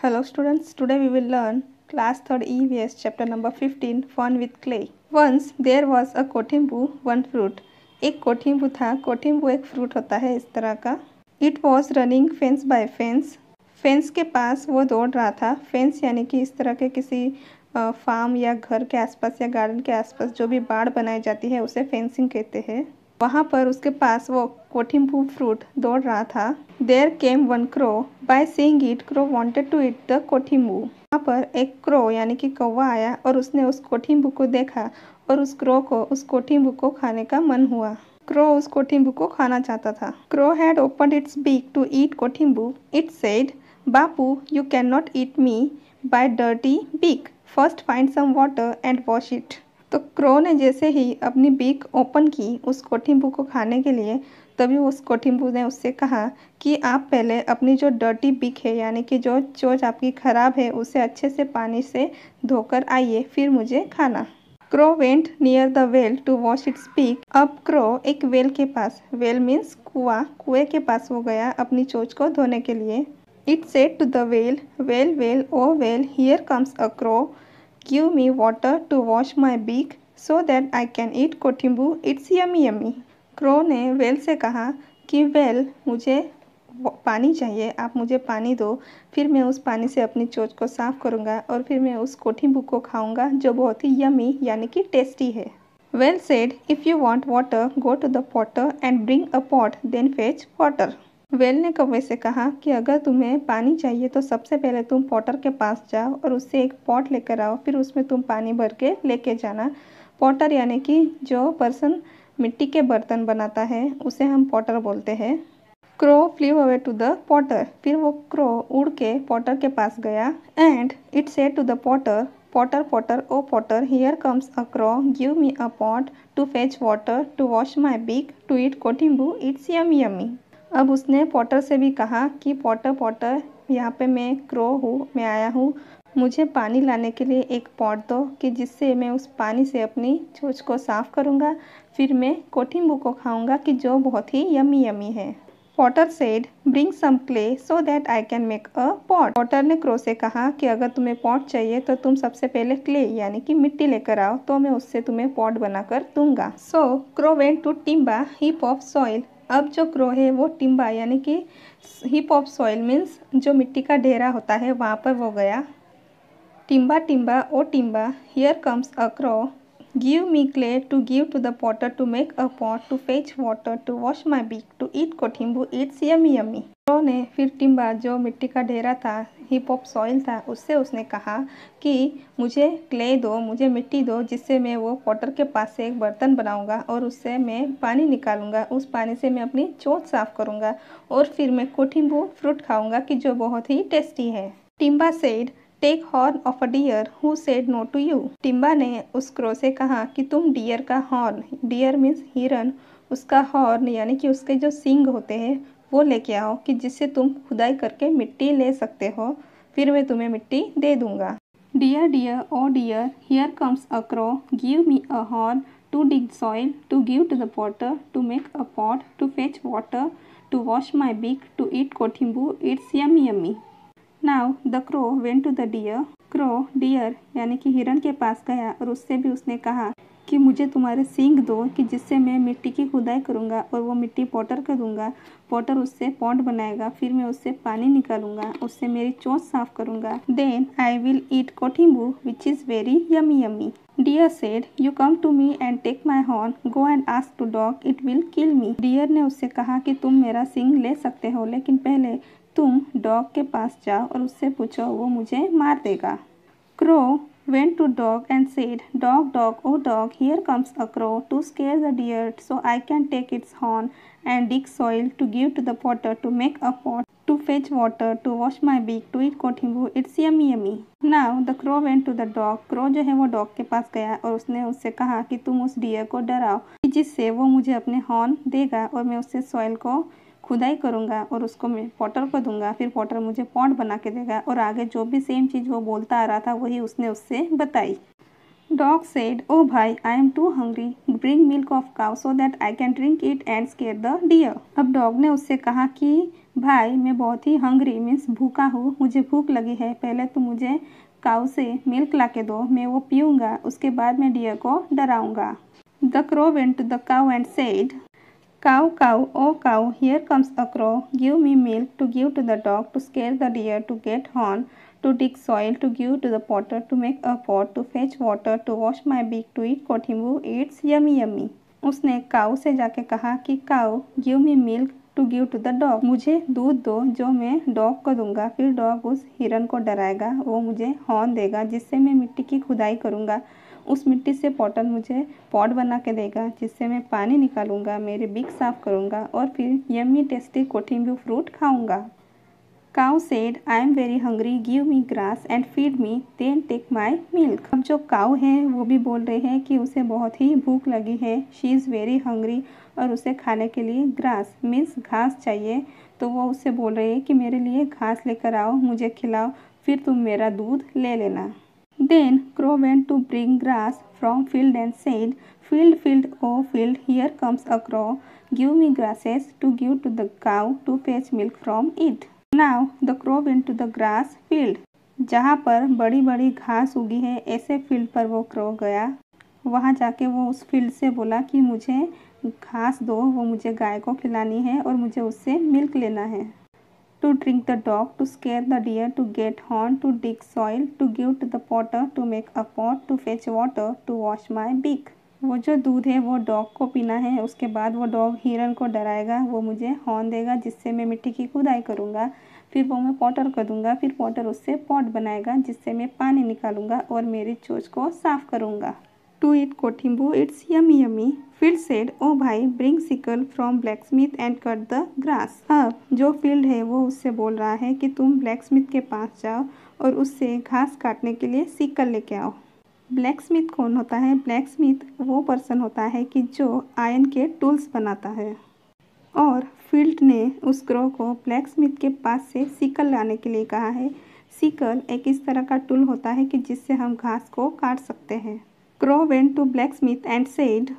Hello students, today we will learn class 3rd EVS chapter number 15 Fun with Clay. Once there was a कोठिम्बू one fruit. एक कोठिम्बू था। कोठिम्बू एक fruit होता है इस तरह का। It was running fence by fence. Fence के पास वो दौड़ रहा था। फेंस यानी कि इस तरह के किसी फार्म या घर के आसपास या गार्डन के आसपास जो भी बाड़ बनाई जाती है उसे फेंसिंग कहते हैं। वहाँ पर उसके पास वो कोठिम्बू फ्रूट दौड़ रहा था। There came one crow, by seeing it crow wanted to eat the kothimbu. वहाँ पर एक क्रो यानी कि कौवा आया और उसने उस कोठिम्बू को देखा और उस क्रो को उस कोठिम्बू को खाने का मन हुआ। क्रो उस कोठिम्बू को खाना चाहता था। Crow had opened its beak to eat kothimbu. It said, bapu you can not eat me by dirty beak, first find some water and wash it. तो क्रो ने जैसे ही अपनी बीक ओपन की उस कोठिम्बू को खाने के लिए, तभी उस कोठिम्बू ने उससे कहा कि आप पहले अपनी जो डर्टी बीक है यानी कि जो चोंच आपकी ख़राब है उसे अच्छे से पानी से धोकर आइए, फिर मुझे खाना। Crow went near the well to wash its beak. अब क्रो एक वेल के पास, वेल मीन्स कुआं, कुएं के पास वो गया अपनी चोंच को धोने के लिए। It said to the well, well well o well, here comes a crow, give me water to wash my beak so that I can eat kothimbu, it's yummy yummy. Crow ने वेल से कहा कि वेल मुझे पानी चाहिए, आप मुझे पानी दो, फिर मैं उस पानी से अपनी चोंच को साफ़ करूँगा और फिर मैं उस कोठिम्बू को खाऊँगा जो बहुत ही यमी यानी कि टेस्टी है। Well said, if you want water go to the potter and bring a pot then fetch water. Well ने कौवे से कहा कि अगर तुम्हें पानी चाहिए तो सबसे पहले तुम पॉटर के पास जाओ और उससे एक पॉट लेकर आओ, फिर उसमें तुम पानी भर के लेके जाना। पॉटर यानी कि जो पर्सन मिट्टी के बर्तन बनाता है उसे हम पॉटर बोलते हैं। Crow flew away to the potter, फिर वो क्रो उड़ के पॉटर के पास गया। And it said to the potter, potter potter o potter, here comes a crow, give me a pot to fetch water to wash my beak to eat kothimbu, it's yummy yummy. अब उसने Potter से भी कहा कि Potter Potter, यहाँ पे मैं crow हूँ, मैं आया हूँ, मुझे पानी लाने के लिए एक पॉट दो कि जिससे मैं उस पानी से अपनी चोंच को साफ़ करूँगा, फिर मैं कोठिम्बू को खाऊँगा कि जो बहुत ही यमी यमी है। Potter said, bring some clay so that I can make a pot. Potter ने क्रो से कहा कि अगर तुम्हें पॉट चाहिए तो तुम सबसे पहले क्ले यानी कि मिट्टी लेकर आओ, तो मैं उससे तुम्हें पॉट बनाकर दूंगा। So crow went to Timba heap of soil. अब जो क्रो है वो टिम्बा यानी कि हीप ऑफ सॉइल मीन्स जो मिट्टी का ढेरा होता है वहाँ पर वो गया। Timba Timba o Timba, here comes a crow, give me clay to give to the potter to make a pot to fetch water to wash my beak to eat kothimbu, it's yummy yummy. Crow ने फिर टिम्बा जो मिट्टी का ढेरा था, हीप ऑफ सॉइल था, उससे उसने कहा कि मुझे क्ले दो, मुझे मिट्टी दो, जिससे मैं वो पॉटर के पास से एक बर्तन बनाऊंगा और उससे मैं पानी निकालूंगा, उस पानी से मैं अपनी चोंच साफ करूंगा और फिर मैं कोठिम्बू फ्रूट खाऊंगा कि जो बहुत ही टेस्टी है। Timba said, take horn of a deer who said no to you. Timba ने उस क्रो से कहा कि तुम डियर का हॉर्न, डियर मीन्स हिरन, उसका हॉर्न यानी कि उसके जो सींग होते हैं वो लेके आओ कि जिससे तुम खुदाई करके मिट्टी ले सकते हो, फिर मैं तुम्हें मिट्टी दे दूंगा। Deer deer o deer, here comes a crow, give me a horn to dig soil to give to the potter to make a pot to fetch water to wash my beak to eat kothimbu, it's yummy yummy. Now the crow went to the deer. Crow deer यानी कि हिरन के पास गया और उससे भी उसने कहा कि मुझे तुम्हारे सींग दो कि जिससे मैं मिट्टी की खुदाई करूँगा और वो मिट्टी पॉटर कर दूँगा, पॉटर उससे पॉट बनाएगा, फिर मैं उससे पानी निकालूंगा, उससे मेरी चोंच साफ करूँगा, then I will eat kothimbu which is very yummy yummy. Deer said, you come to me and take my horn, go and ask to dog, it will kill me. Deer ने उससे कहा कि तुम मेरा सींग ले सकते हो, लेकिन पहले तुम डॉग के पास जाओ और उससे पूछो, वो मुझे मार देगा। Crow went to dog and said, dog dog oh dog, here comes a crow to scare the deer so I can take its horn and dig soil to give to the potter to make a pot to fetch water to wash my beak to eat कोठिम्बू, it's yummy yummy। Now the crow went to the dog। Crow जो है वो dog के पास गया और उसने उससे कहा कि तुम उस डियर को डराओ जिससे वो मुझे अपने हॉर्न देगा और मैं उससे सॉइल को खुदाई करूँगा और उसको मैं पॉटर को दूंगा, फिर पॉटर मुझे पॉट बना के देगा। और आगे जो भी सेम चीज़ वो बोलता आ रहा था वही उसने उससे बताई। Dog said, "Oh bhai, I am too hungry. Bring milk of cow so that I can drink it and scare the deer." अब डॉग ने उससे कहा कि भाई मैं बहुत ही हंग्री मीन्स भूखा हूँ, मुझे भूख लगी है, पहले तो मुझे काऊ से मिल्क ला के दो, मैं वो पीऊँगा, उसके बाद मैं डियर को डराऊँगा। The crow went to the cow and said, "Cow, cow, oh cow, here comes a crow. Give me milk to give to the dog, to scare the deer, to get horn, to dig soil, to give to the potter, to make a pot, to fetch water, to wash my beak, to eat कोठिम्बू, it's yummy yummy." उसने काऊ से जाके कहा कि cow, give me milk to give to the dog, मुझे दूध दो जो मैं डॉग को दूंगा, फिर डॉग उस हिरन को डराएगा, वो मुझे हॉर्न देगा जिससे मैं मिट्टी की खुदाई करूंगा, उस मिट्टी से पॉटर मुझे पॉट बना के देगा जिससे मैं पानी निकालूंगा, मेरे बिग साफ करूंगा और फिर यम्मी टेस्टी कोठिम्बू फ्रूट खाऊंगा। Cow said, "I am very hungry, give me grass and feed me, then take my milk." अब जो काऊ है वो भी बोल रहे हैं कि उसे बहुत ही भूख लगी है, शी इज़ वेरी हंग्री, और उसे खाने के लिए ग्रास मीन्स घास चाहिए, तो वो उससे बोल रहे हैं कि मेरे लिए घास लेकर आओ, मुझे खिलाओ, फिर तुम मेरा दूध ले लेना। Then crow went to bring grass from field and said, "Field, field, oh field, here comes a crow. Give me grasses to give to the cow to fetch milk from it." Now the crow went to the grass field. जहाँ पर बड़ी बड़ी घास उगी है ऐसे field पर वो क्रो गया। वहाँ जाके वो उस फील्ड से बोला कि मुझे घास दो, वो मुझे गाय को खिलानी है और मुझे उससे मिल्क लेना है। To drink the dog, to scare the deer, to get horn, to dig soil, to give to the potter, to make a pot, to fetch water, to wash my beak. वो जो दूध है वो dog को पीना है, उसके बाद वो डॉग हिरन को डराएगा, वो मुझे हॉर्न देगा जिससे मैं मिट्टी की खुदाई करूँगा, फिर वो मैं पॉटर कर दूँगा, फिर पॉटर उससे पॉट बनाएगा जिससे मैं पानी निकालूँगा और मेरी चोंच को साफ करूँगा। To eat कोठिम्बू, it's yummy yummy. Field said, "Oh भाई, bring sickle from blacksmith and cut the grass." अब जो फील्ड है वो उससे बोल रहा है कि तुम ब्लैकस्मिथ के पास जाओ और उससे घास काटने के लिए सिकल लेके आओ। ब्लैकस्मिथ कौन होता है? ब्लैकस्मिथ वो पर्सन होता है कि जो आयरन के टूल्स बनाता है। और फील्ड ने उस क्रो को ब्लैकस्मिथ के पास से सिकल लाने के लिए कहा है। सिकल एक इस तरह का टूल होता है कि जिससे हम घास को काट सकते हैं। Crow went to blacksmith and said,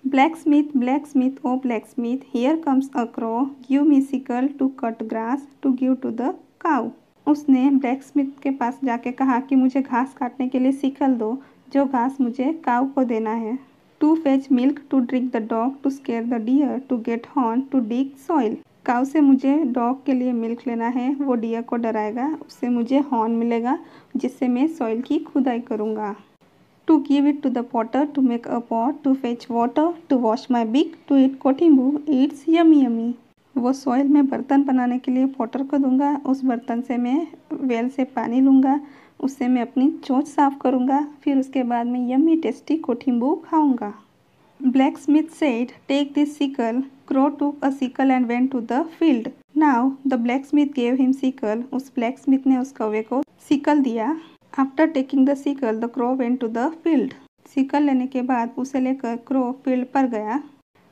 "Blacksmith, blacksmith, oh blacksmith, here comes a crow. Give me sickle to cut grass to give to the cow." उसने ब्लैकस्मिथ के पास जाके कहा कि मुझे घास काटने के लिए सिकल दो, जो घास मुझे काऊ को देना है। To fetch milk, to drink the dog, to scare the deer, to get horn, to dig soil. काऊ से मुझे डॉग के लिए मिल्क लेना है, वो डियर को डराएगा, उससे मुझे हॉर्न मिलेगा जिससे मैं सॉइल की खुदाई करूँगा। To give it to the potter, to make a pot, to fetch water, to wash my beak, to eat कोठिम्बू, it's yummy yummy. वो सॉइल में बर्तन बनाने के लिए पॉटर को दूंगा, उस बर्तन से मैं वेल से पानी लूँगा, उससे मैं अपनी चोंच साफ करूँगा, फिर उसके बाद मैं यम्मी टेस्टी कोठिम्बू खाऊँगा। Blacksmith said, "Take this sickle." Crow took a sickle and went to the field. Now the blacksmith gave him sickle. उस ब्लैकस्मिथ ने उस कौवे को सिकल दिया। After taking the sickle, the crow went to the field. Sickle लेने के बाद उसे लेकर क्रो फील्ड पर गया।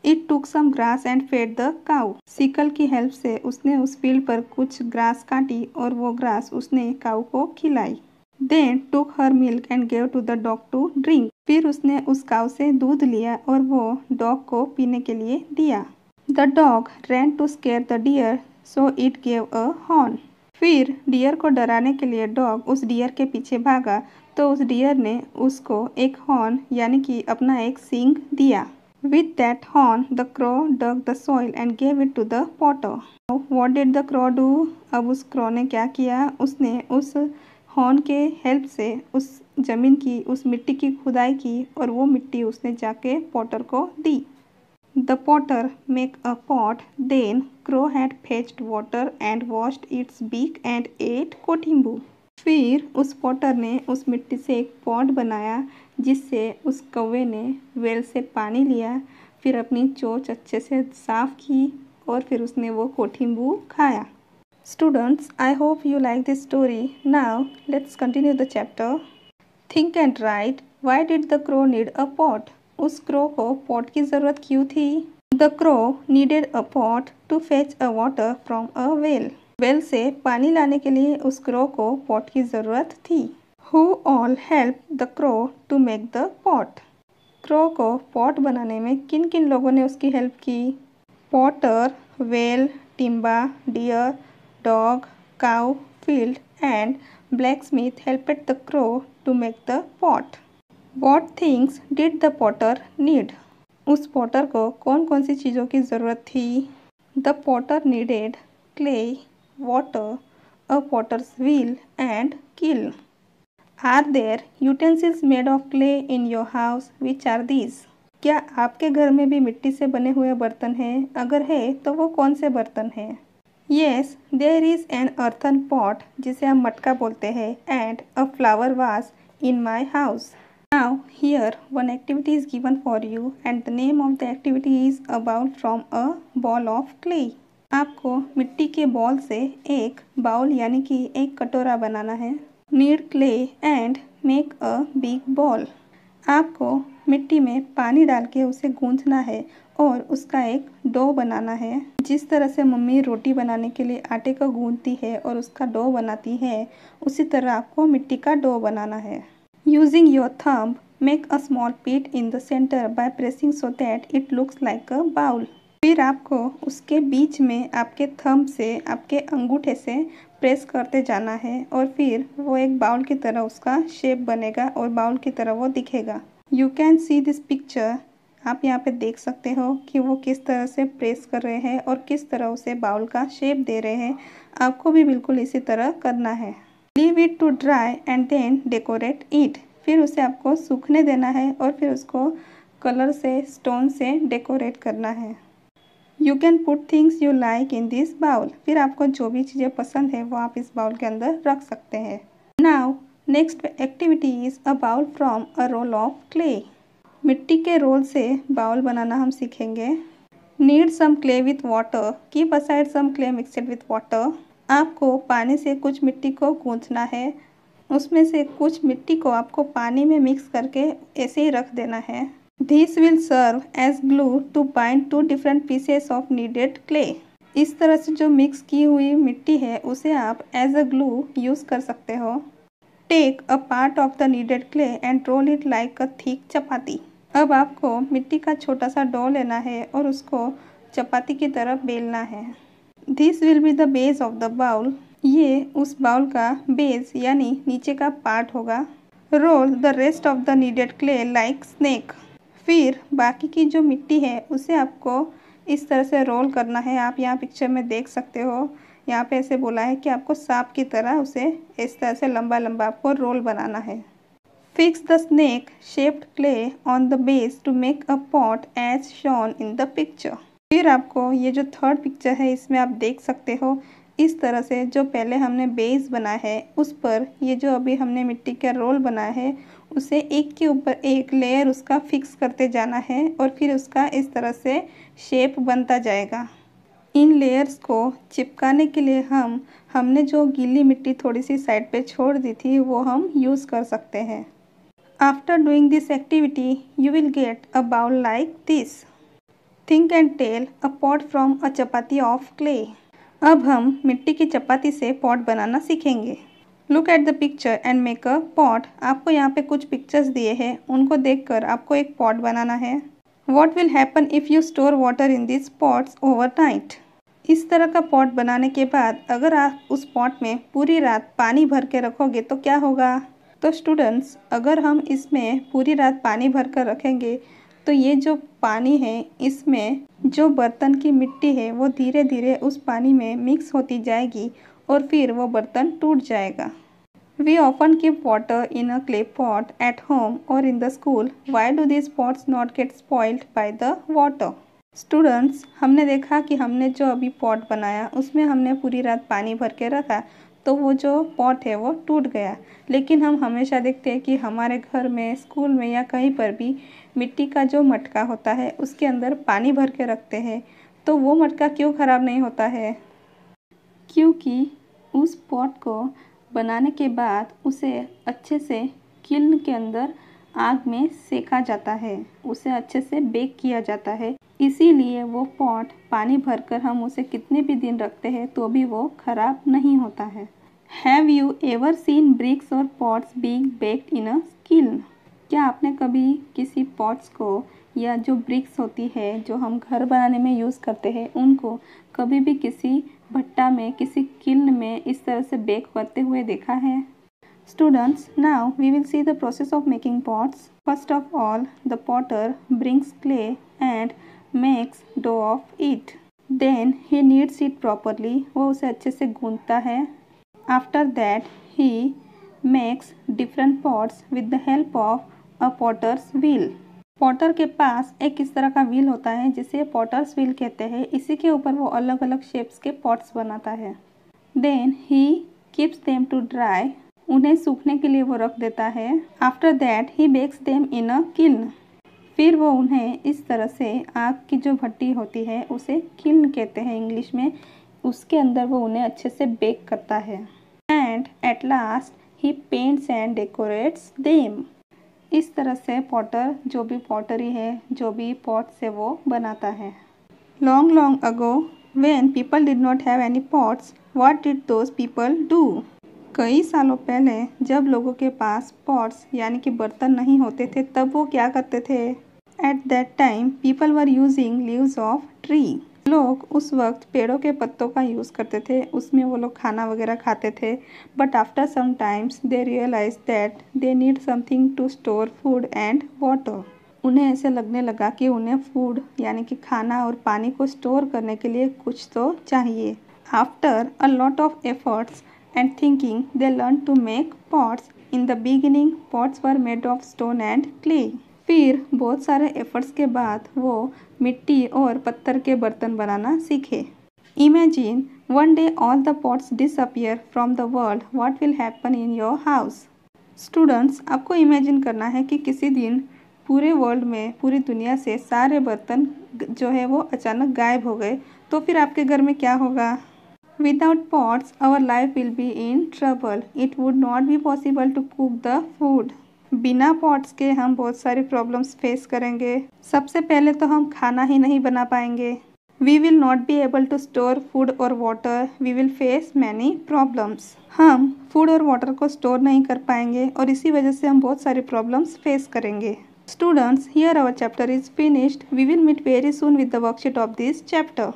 It took some grass and fed the cow. Sickle की हेल्प से उसने उस फील्ड पर कुछ ग्रास काटी और वो ग्रास उसने काऊ को खिलाई। Then took her milk and gave to the dog to drink. फिर उसने उस काऊ से दूध लिया और वो डॉग को पीने के लिए दिया। The dog ran to scare the deer, so it gave a horn. फिर डियर को डराने के लिए डॉग उस डियर के पीछे भागा तो उस डियर ने उसको एक हॉर्न यानी कि अपना एक सींग दिया। With that horn, the crow dug the soil and gave it to the potter. What did the crow do? अब उस क्रो ने क्या किया? उसने उस हॉर्न के हेल्प से उस जमीन की उस मिट्टी की खुदाई की और वो मिट्टी उसने जाके पॉटर को दी। The potter make a pot. Then crow had fetched water and washed its beak and ate कोठिम्बू। फिर उस पॉटर ने उस मिट्टी से एक पॉट बनाया जिससे उस कौवे ने वेल से पानी लिया, फिर अपनी चोंच अच्छे से साफ की और फिर उसने वो कोठिम्बू खाया। Students, I hope you like this story. Now let's continue the chapter. Think and write. Why did the crow need a pot? उस क्रो को पॉट की ज़रूरत क्यों थी? The crow needed a pot to fetch a water from a well. Well से पानी लाने के लिए उस क्रो को पॉट की ज़रूरत थी। Who all helped the crow to make the pot? Crow को पॉट बनाने में किन किन लोगों ने उसकी हेल्प की? Potter, well, Timba, deer, dog, cow, field and blacksmith helped the crow to make the pot. What things did the potter need? उस पॉटर को कौन कौन सी चीज़ों की ज़रूरत थी? The potter needed clay, water, a potter's wheel and kiln. Are there utensils made of clay in your house? Which are these? क्या आपके घर में भी मिट्टी से बने हुए बर्तन हैं? अगर है तो वो कौन से बर्तन हैं? Yes, there is an earthen pot जिसे हम मटका बोलते हैं and a flower vase in my house. Now here one activity is given for you and the name of the activity is a bowl from a ball of clay. आपको मिट्टी के ball से एक बाउल यानी कि एक कटोरा बनाना है। Knead clay and make a big ball. आपको मिट्टी में पानी डाल के उसे गूंथना है और उसका एक डो बनाना है। जिस तरह से मम्मी रोटी बनाने के लिए आटे को गूंथती है और उसका डो बनाती है, उसी तरह आपको मिट्टी का डो बनाना है। Using your thumb, make a small pit in the center by pressing so that it looks like a bowl. फिर आपको उसके बीच में आपके थंब से, आपके अंगूठे से प्रेस करते जाना है और फिर वो एक बाउल की तरह उसका शेप बनेगा और बाउल की तरह वो दिखेगा। You can see this picture. आप यहाँ पे देख सकते हो कि वो किस तरह से प्रेस कर रहे हैं और किस तरह उसे बाउल का शेप दे रहे हैं। आपको भी बिल्कुल इसी तरह करना है। Leave it to dry and then decorate it. फिर उसे आपको सूखने देना है और फिर उसको कलर से, स्टोन से डेकोरेट करना है। You can put things you like in this bowl. फिर आपको जो भी चीज़ें पसंद है वो आप इस बाउल के अंदर रख सकते हैं। Now next activity is a bowl from a roll of clay. मिट्टी के रोल से बाउल बनाना हम सीखेंगे। Knead some clay with water. Keep aside some clay mixed with water. आपको पानी से कुछ मिट्टी को गूंथना है, उसमें से कुछ मिट्टी को आपको पानी में मिक्स करके ऐसे ही रख देना है। This will serve as glue to bind two different pieces of kneaded clay. इस तरह से जो मिक्स की हुई मिट्टी है उसे आप एज अ ग्लू यूज़ कर सकते हो। Take a part of the kneaded clay and roll it like a thick चपाती। अब आपको मिट्टी का छोटा सा डो लेना है और उसको चपाती की तरफ बेलना है। This will be the base of the bowl. ये उस बाउल का बेस यानी नीचे का पार्ट होगा। Roll the rest of the kneaded clay like snake. फिर बाकी की जो मिट्टी है उसे आपको इस तरह से रोल करना है। आप यहाँ पिक्चर में देख सकते हो, यहाँ पे ऐसे बोला है कि आपको सांप की तरह उसे इस तरह से लंबा लंबा आपको रोल बनाना है। Fix the snake shaped clay on the base to make a pot as shown in the picture. फिर आपको ये जो थर्ड पिक्चर है इसमें आप देख सकते हो इस तरह से जो पहले हमने बेस बनाया है उस पर ये जो अभी हमने मिट्टी का रोल बनाया है उसे एक के ऊपर एक लेयर उसका फिक्स करते जाना है और फिर उसका इस तरह से शेप बनता जाएगा। इन लेयर्स को चिपकाने के लिए हमने जो गीली मिट्टी थोड़ी सी साइड पे छोड़ दी थी वो हम यूज़ कर सकते हैं। After doing this activity you will get a bowl like this. Think and tell a pot from a chapati of clay. अब हम मिट्टी की चपाती से पॉट बनाना सीखेंगे। Look at the picture and make a pot. आपको यहाँ पे कुछ पिक्चर्स दिए हैं, उनको देखकर आपको एक पॉट बनाना है। What will happen if you store water in these pots overnight? इस तरह का पॉट बनाने के बाद अगर आप उस पॉट में पूरी रात पानी भर के रखोगे तो क्या होगा? तो स्टूडेंट्स, अगर हम इसमें पूरी रात पानी भर कर रखेंगे तो ये जो पानी है इसमें जो बर्तन की मिट्टी है वो धीरे धीरे उस पानी में मिक्स होती जाएगी और फिर वो बर्तन टूट जाएगा। We often keep water in a clay pot at home or in the school. Why do these pots not get spoiled by the water? Students, हमने देखा कि हमने जो अभी पॉट बनाया उसमें हमने पूरी रात पानी भर के रखा तो वो जो पॉट है वो टूट गया। लेकिन हम हमेशा देखते हैं कि हमारे घर में, स्कूल में या कहीं पर भी मिट्टी का जो मटका होता है उसके अंदर पानी भर के रखते हैं, तो वो मटका क्यों ख़राब नहीं होता है? क्योंकि उस पॉट को बनाने के बाद उसे अच्छे से किल्न के अंदर आग में सेका जाता है, उसे अच्छे से बेक किया जाता है। इसीलिए वो पॉट पानी भरकर हम उसे कितने भी दिन रखते हैं तो भी वो ख़राब नहीं होता है। Have you ever seen bricks और pots being baked in a kiln? क्या आपने कभी किसी पॉट्स को या जो ब्रिक्स होती है जो हम घर बनाने में यूज़ करते हैं उनको कभी भी किसी भट्टा में, किसी किल्न में इस तरह से बेक करते हुए देखा है? Students, now we will see the process of making pots. First of all, the potter brings clay and makes dough of it. Then he kneads it properly. वो उसे अच्छे से गूंथता है. After that, he makes different pots with the help of a potter's wheel. Potter के पास एक इस तरह का व्हील होता है जिसे पॉटर्स व्हील कहते हैं. इसी के ऊपर वो अलग अलग शेप्स के पॉट्स बनाता है. Then he keeps them to dry. उन्हें सूखने के लिए वो रख देता है. After that he bakes them in a kiln. फिर वो उन्हें इस तरह से आग की जो भट्टी होती है उसे किल्न कहते हैं इंग्लिश में, उसके अंदर वो उन्हें अच्छे से बेक करता है. And at last he paints and decorates them. इस तरह से पॉटर जो भी पॉटरी है, जो भी पॉट्स है वो बनाता है. Long long ago when people did not have any pots, what did those people do? कई सालों पहले जब लोगों के पास पॉट्स यानी कि बर्तन नहीं होते थे तब वो क्या करते थे? At that time people were using leaves of tree. लोग उस वक्त पेड़ों के पत्तों का यूज़ करते थे, उसमें वो लोग खाना वगैरह खाते थे. But after some times they realise that they need something to store food and water. उन्हें ऐसे लगने लगा कि उन्हें फूड यानी कि खाना और पानी को स्टोर करने के लिए कुछ तो चाहिए. After a lot of efforts and thinking, they learned to make pots. In the beginning, pots were made of stone and clay. फिर बहुत सारे एफर्ट्स के बाद वो मिट्टी और पत्थर के बर्तन बनाना सीखे. Imagine one day all the pots disappear from the world. What will happen in your house? Students, आपको इमेजिन करना है कि किसी दिन पूरे वर्ल्ड में, पूरी दुनिया से सारे बर्तन जो है वो अचानक गायब हो गए, तो फिर आपके घर में क्या होगा? Without pots, our life will be in trouble. It would not be possible to cook the food. बिना पॉट्स के हम बहुत सारी प्रॉब्लम्स फेस करेंगे. सबसे पहले तो हम खाना ही नहीं बना पाएंगे. We will not be able to store food or water. We will face many problems. हम फूड और वाटर को स्टोर नहीं कर पाएंगे और इसी वजह से हम बहुत सारी प्रॉब्लम्स फेस करेंगे. Students, here our chapter is finished. We will meet very soon with the worksheet of this chapter.